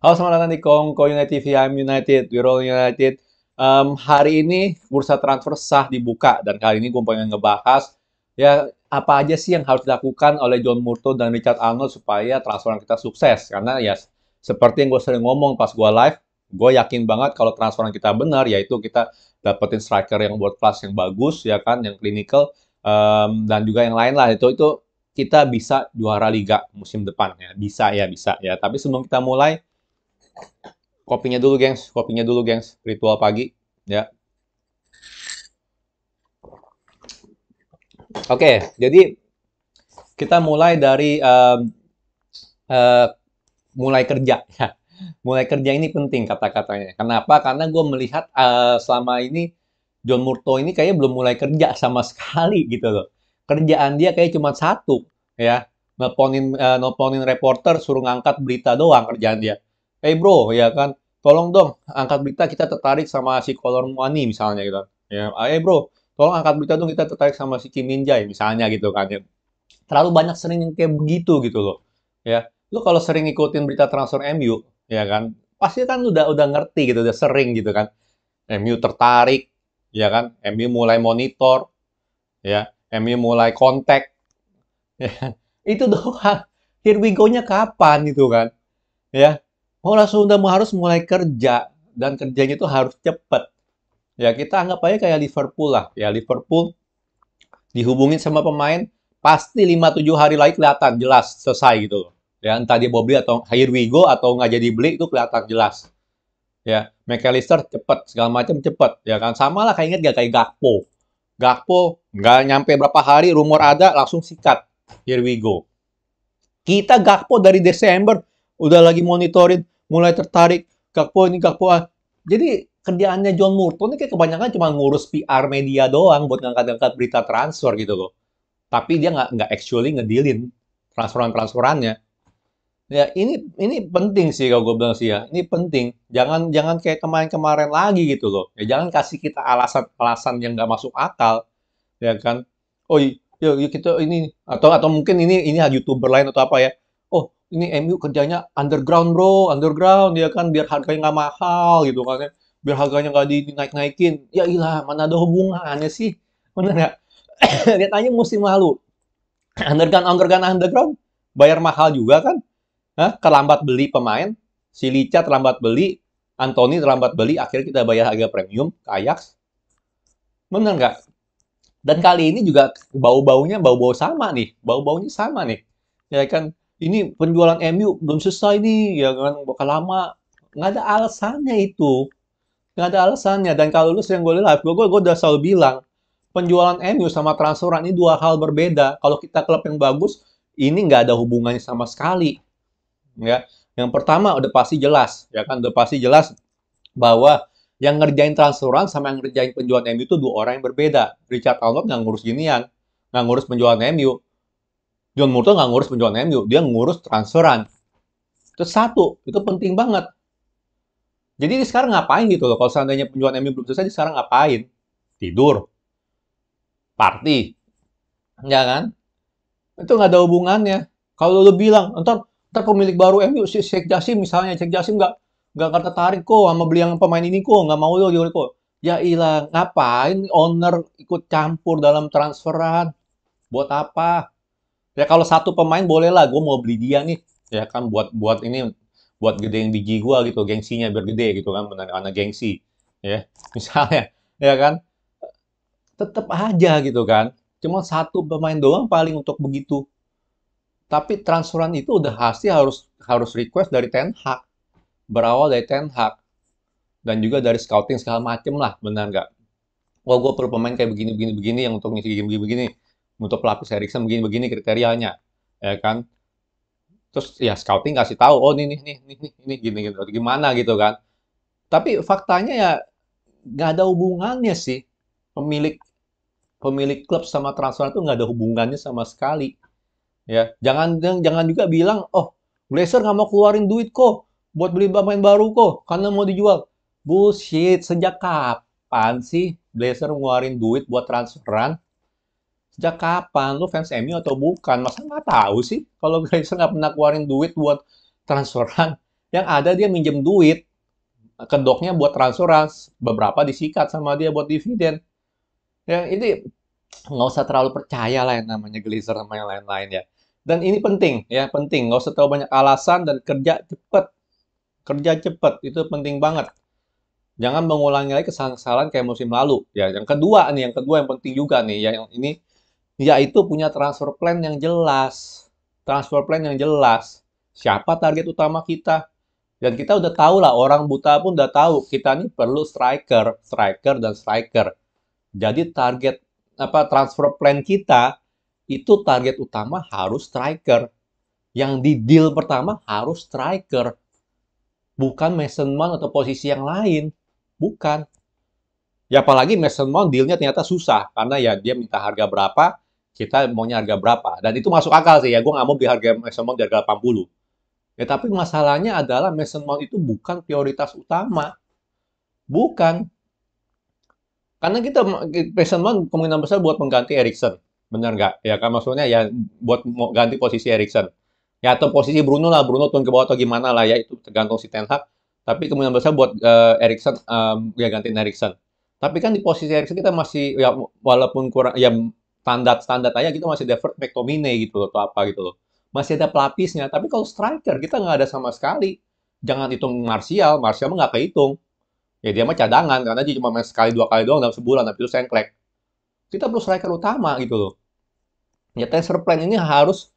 Halo, selamat datang di Kongko United TV. I'm United, we're all United. Hari ini bursa transfer sah dibuka dan kali ini gue pengen ngebahas ya apa aja sih yang harus dilakukan oleh John Murtough dan Richard Arnold supaya transferan kita sukses. Karena ya seperti yang gue sering ngomong pas gue live, gue yakin banget kalau transferan kita benar, yaitu kita dapetin striker yang world class yang bagus ya kan, yang clinical, dan juga yang lain lah. Itu kita bisa juara liga musim depan ya. Bisa ya. Tapi sebelum kita mulai, kopinya dulu, gengs. Ritual pagi, ya. Oke, jadi kita mulai dari eh, mulai kerja, ya. Mulai kerja ini penting kata-katanya. Kenapa? Karena gue melihat selama ini John Murtough ini kayaknya belum mulai kerja sama sekali gitu loh. Kerjaan dia kayak cuma satu, ya. Nelponin reporter, suruh ngangkat berita doang kerjaan dia. Hey bro, ya kan, tolong dong angkat berita, kita tertarik sama si Kolor Muani misalnya gitu. Ya, hey bro, tolong angkat berita dong, kita tertarik sama si Kim Min Jae misalnya gitu kan ya. Terlalu banyak sering yang kayak begitu gitu loh. Ya, lu kalau sering ngikutin berita transfer MU, ya kan, pasti kan udah ngerti gitu, udah sering gitu kan. MU tertarik, ya kan, MU mulai monitor, ya, MU mulai kontak, ya. Itu doang. Here we go-nya kapan itu kan, ya. Mau langsung udah harus mulai kerja dan kerjanya itu harus cepet. Ya kita anggap aja kayak Liverpool lah. Ya Liverpool dihubungin sama pemain, pasti 5-7 hari lagi kelihatan jelas selesai gitu loh. Ya entah dia mau beli atau here we go atau nggak jadi beli itu kelihatan jelas. Ya McAllister cepet, segala macam cepet. Ya kan sama lah, kayak inget gak kayak Gakpo. Gakpo nggak nyampe berapa hari rumor ada langsung sikat. Here we go. Kita Gakpo dari Desember udah lagi monitorin, mulai tertarik. Gakpo ini Gakpo. Jadi kerjaannya John Murtough ini kayak kebanyakan cuma ngurus PR media doang buat ngangkat-ngangkat berita transfer gitu loh. Tapi dia nggak actually ngedealin transferannya. Ya ini penting sih kalau gue bilang sih ya. Ini penting. Jangan jangan kayak kemarin-kemarin lagi gitu loh. Ya jangan kasih kita alasan-alasan yang nggak masuk akal, ya kan? Oh, yuk, yuk kita ini atau mungkin ini YouTuber lain atau apa ya. Oh, ini MU kerjanya underground, Bro, underground ya kan, biar harganya nggak mahal gitu kan ya. Biar harganya nggak dinaik-naikin. Ya ilah, mana ada hubungannya sih? Bener nggak? Lihat aja musim lalu. Underground bayar mahal juga kan? Hah? Terlambat beli pemain, si Lica terlambat beli, Anthony terlambat beli, akhirnya kita bayar harga premium ke Ajax. Bener nggak? Dan kali ini juga bau-baunya bau-bau sama nih, bau-baunya sama nih. Ya kan, ini penjualan MU belum selesai nih, ya kan, bakal lama. Nggak ada alasannya itu, nggak ada alasannya. Dan kalau lu sering gue live, gue udah selalu bilang, penjualan MU sama transferan ini dua hal berbeda. Kalau kita klub yang bagus, ini nggak ada hubungannya sama sekali. Ya, yang pertama udah pasti jelas, ya kan, udah pasti jelas bahwa yang ngerjain transferan sama yang ngerjain penjualan MU itu dua orang yang berbeda. Richard Arnold nggak ngurus ginian, nggak ngurus penjualan MU. John Murtough nggak ngurus penjualan MU, dia ngurus transferan. Itu satu, itu penting banget. Jadi dia sekarang ngapain gitu loh? Kalau seandainya penjualan MU belum selesai, dia sekarang ngapain? Tidur, party, ya kan? Itu nggak ada hubungannya. Kalau lu bilang, ntar pemilik baru MU, si Sheikh Jassim misalnya, Sheikh Jassim nggak tertarik kok sama beli yang pemain ini kok, nggak mau lo jual kok. Ya ilah, ngapain owner ikut campur dalam transferan? Buat apa? Ya kalau satu pemain boleh lah, gue mau beli dia nih, ya kan buat buat ini buat gedein biji gue gitu, gengsinya biar gede gitu kan, benar anak gengsi, ya misalnya, ya kan, tetap aja gitu kan. Cuma satu pemain doang paling untuk begitu. Tapi transferan itu udah pasti harus harus request dari Ten Hag, berawal dari Ten Hag dan juga dari scouting segala macem lah, benar nggak? Wah, gue perlu pemain kayak begini begini begini yang untuk ngisi begini begini, untuk pelapis Erikson begini begini kriterianya, ya kan? Terus ya scouting kasih tahu, oh ini gini gitu, gimana gitu kan? Tapi faktanya ya nggak ada hubungannya sih, pemilik pemilik klub sama transfer itu nggak ada hubungannya sama sekali. Ya, jangan juga bilang, oh, Glazer nggak mau keluarin duit kok buat beli pemain baru kok karena mau dijual. Bullshit. Sejak kapan sih Glazer ngeluarin duit buat transferan? Sejak kapan? Lu fans MU atau bukan? Masa nggak tahu sih kalau Glazer nggak pernah keluarin duit buat transferan? Yang ada dia minjem duit, kedoknya buat transferan, beberapa disikat sama dia buat dividen. Ya, ini nggak usah terlalu percaya lah yang namanya Glazer sama yang lain-lain ya. Dan ini penting ya, penting. Nggak usah terlalu banyak alasan dan kerja cepet. Kerja cepet, itu penting banget. Jangan mengulangi lagi kesalahan-kesalahan kayak musim lalu. Ya, yang kedua nih, yang kedua yang penting juga nih, ya yang ini yaitu punya transfer plan yang jelas. Transfer plan yang jelas. Siapa target utama kita? Dan kita udah tahu lah, orang buta pun udah tahu kita nih perlu striker, striker dan striker. Jadi target apa transfer plan kita itu target utama harus striker. Yang di deal pertama harus striker, bukan Mason Mount atau posisi yang lain. Bukan. Ya apalagi Mason Mount dealnya ternyata susah karena ya dia minta harga berapa, kita maunya harga berapa. Dan itu masuk akal sih ya. Gue nggak mau beli harga Mason Mount di harga 80. Ya tapi masalahnya adalah Mason Mount itu bukan prioritas utama. Bukan. Karena kita Mason Mount kemungkinan besar buat mengganti Erikson. Benar nggak? Ya kan maksudnya ya buat mau ganti posisi Erikson. Ya atau posisi Bruno lah, Bruno turun ke bawah atau gimana lah ya itu tergantung si Ten Hag. Tapi kemungkinan besar buat Erikson ya gantiin Erikson. Tapi kan di posisi Erikson kita masih ya walaupun kurang ya standar aja kita masih Devert McTominay gitu loh, atau apa gitu loh. Masih ada pelapisnya. Tapi kalau striker kita nggak ada sama sekali. Jangan hitung Martial, Martial mah nggak kehitung. Ya dia mah cadangan karena dia cuma main sekali dua kali doang dalam sebulan, habis itu sengklek. Kita perlu striker utama gitu loh. Ya transfer plan ini harus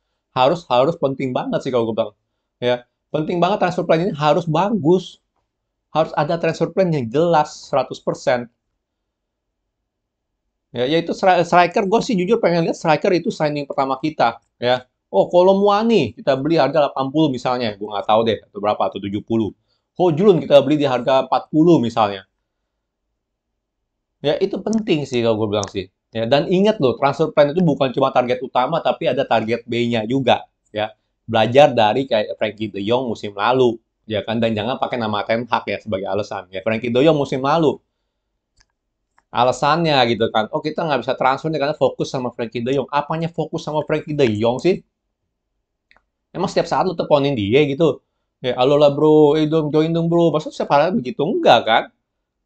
penting banget sih kalau gue bilang. Ya, penting banget transfer plan ini harus bagus. Harus ada transfer plan yang jelas 100%. Ya, yaitu striker, gue sih jujur pengen lihat striker itu signing pertama kita. Ya, oh kalau Muani kita beli harga 80 misalnya, gue nggak tahu deh atau berapa atau 70. Hojlund kita beli di harga 40 misalnya. Ya, itu penting sih kalau gue bilang sih. Ya, dan ingat loh, transfer plan itu bukan cuma target utama, tapi ada target B-nya juga. Ya, belajar dari kayak Frankie De Jong musim lalu. Ya kan, dan jangan pakai nama Ten Hag ya sebagai alasan. Ya, Frankie De Jong musim lalu. Alasannya gitu kan, oh kita nggak bisa transfer nih karena fokus sama Frankie De Jong. Apanya fokus sama Frankie De Jong sih? Emang setiap saat lu teleponin dia gitu? Ya, halo lah bro, dong join dong bro. Masa setiap hari begitu? Enggak kan?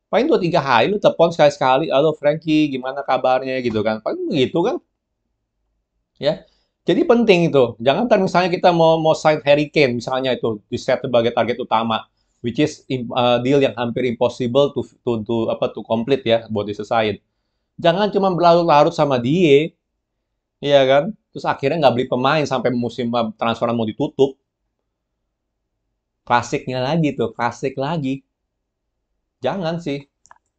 Paling 2 3 hari lu telepon sekali-sekali, halo Frankie, gimana kabarnya gitu kan. Paling begitu kan, ya. Jadi penting itu. Jangan ntar misalnya kita mau sign Harry Kane misalnya itu di set sebagai target utama, which is deal yang hampir impossible to complete ya buat diselesain. Jangan cuma berlarut-larut sama dia, iya kan? Terus akhirnya nggak beli pemain sampai musim transferan mau ditutup. Klasiknya lagi tuh, klasik lagi. Jangan sih,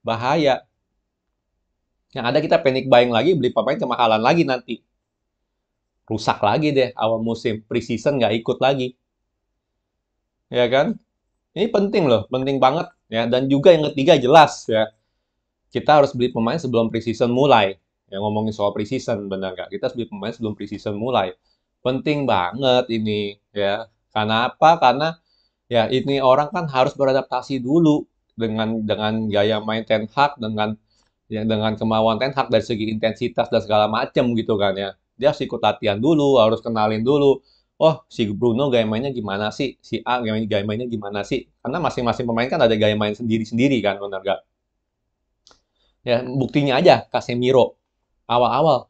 bahaya. Yang ada kita panic buying lagi, beli pemain kemahalan lagi nanti. Rusak lagi deh awal musim. Preseason nggak ikut lagi. Ya kan? Ini penting loh, penting banget. Ya. Dan juga yang ketiga jelas ya. Kita harus beli pemain sebelum preseason mulai. Ya ngomongin soal preseason, benar nggak? Kita harus beli pemain sebelum preseason mulai. Penting banget ini. Ya. Karena apa? Karena ya ini orang kan harus beradaptasi dulu dengan gaya main Ten Hag, dengan kemauan Ten Hag dari segi intensitas dan segala macam gitu kan ya. Dia harus ikut latihan dulu, harus kenalin dulu. Oh, si Bruno gaya mainnya gimana sih? Si A gaya mainnya gimana sih? Karena masing-masing pemain kan ada gaya main sendiri-sendiri kan, benar gak? Ya, buktinya aja Casemiro. Awal-awal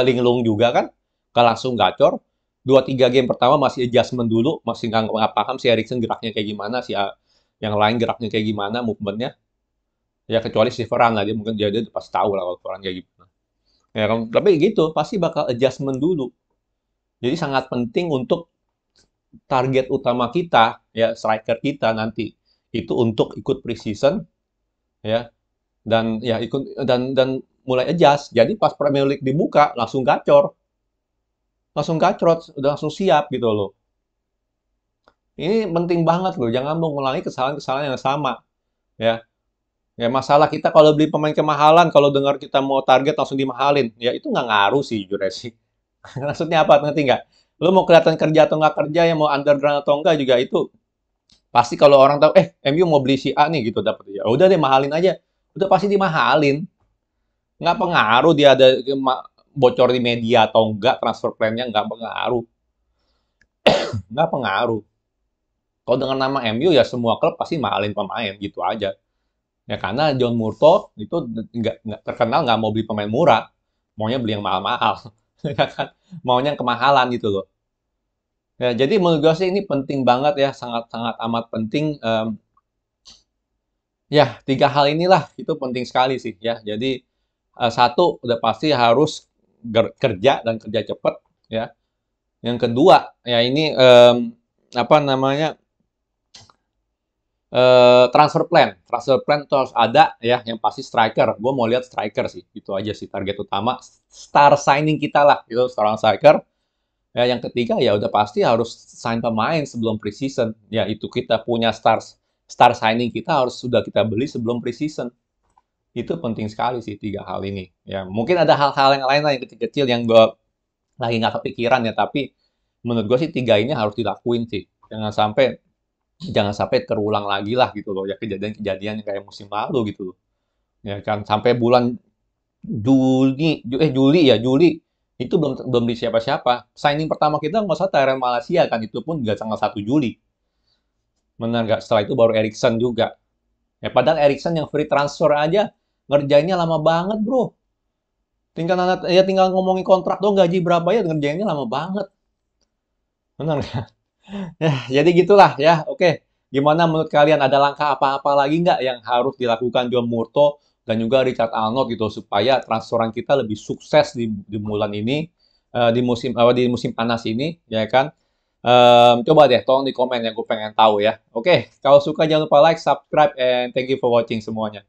linglung juga kan, gak langsung gacor. 2 3 game pertama masih adjustment dulu, masih nggak paham si Erikson geraknya kayak gimana, si A, yang lain geraknya kayak gimana, movementnya. Ya kecuali si Varane lah, dia mungkin dia pasti tahu lah kalau Varane kayak gimana. Ya kan? Tapi gitu, pasti bakal adjustment dulu. Jadi sangat penting untuk target utama kita, ya striker kita nanti itu untuk ikut preseason, ya dan mulai adjust. Jadi pas Premier League dibuka langsung gacor, udah langsung siap gitu loh. Ini penting banget loh, jangan mengulangi kesalahan-kesalahan yang sama, ya. Ya masalah kita kalau beli pemain kemahalan, kalau dengar kita mau target langsung dimahalin, ya itu nggak ngaruh sih, jujur sih. Maksudnya apa, ngerti nggak? Lu mau kelihatan kerja atau nggak kerja, yang mau underground atau enggak juga itu pasti kalau orang tahu, MU mau beli si A nih gitu dapat ya. Udah deh mahalin aja. Udah pasti dimahalin. Nggak pengaruh dia ada bocor di media atau enggak transfer plan-nya nggak pengaruh. Nggak pengaruh. Kalau dengan nama MU ya semua klub pasti mahalin pemain gitu aja. Ya karena John Murtough itu nggak terkenal nggak mau beli pemain murah, maunya beli yang mahal-mahal, ya kan? Maunya yang kemahalan gitu loh. Ya, jadi menurut gue sih ini penting banget ya, sangat-sangat amat penting. Ya, tiga hal inilah itu penting sekali sih ya. Jadi satu udah pasti harus kerja dan kerja cepat ya. Yang kedua ya ini apa namanya transfer plan itu harus ada ya. Yang pasti striker. Gue mau lihat striker sih. Itu aja sih target utama. Star signing kita lah itu seorang striker. Ya, yang ketiga ya udah pasti harus sign pemain sebelum preseason. Ya itu kita punya star signing kita harus sudah kita beli sebelum preseason. Itu penting sekali sih tiga hal ini. Ya mungkin ada hal-hal yang lain lah yang kecil-kecil yang gue lagi nggak kepikiran ya. Tapi menurut gue sih tiga ini harus dilakuin sih. Jangan sampai terulang lagi lah gitu loh ya kejadian-kejadian kayak musim lalu gitu loh. Ya kan sampai bulan Juli itu belum belum di siapa-siapa. Signing pertama kita nggak usah Tyrell Malaysia kan itu pun nggak tanggal 1 Juli. Benar nggak? Setelah itu baru Erikson juga. Ya padahal Erikson yang free transfer aja ngerjainnya lama banget bro. Tinggal ngomongin kontrak dong gaji berapa ya ngerjainnya lama banget. Benar nggak? Ya, jadi gitulah ya. Oke, gimana menurut kalian ada langkah apa-apa lagi nggak yang harus dilakukan John Murtough dan juga Richard Arnold gitu supaya transferan kita lebih sukses di bulan ini di musim panas ini ya kan? Coba deh, tolong di komen ya, gue pengen tahu ya. Oke, kalau suka jangan lupa like, subscribe, and thank you for watching semuanya.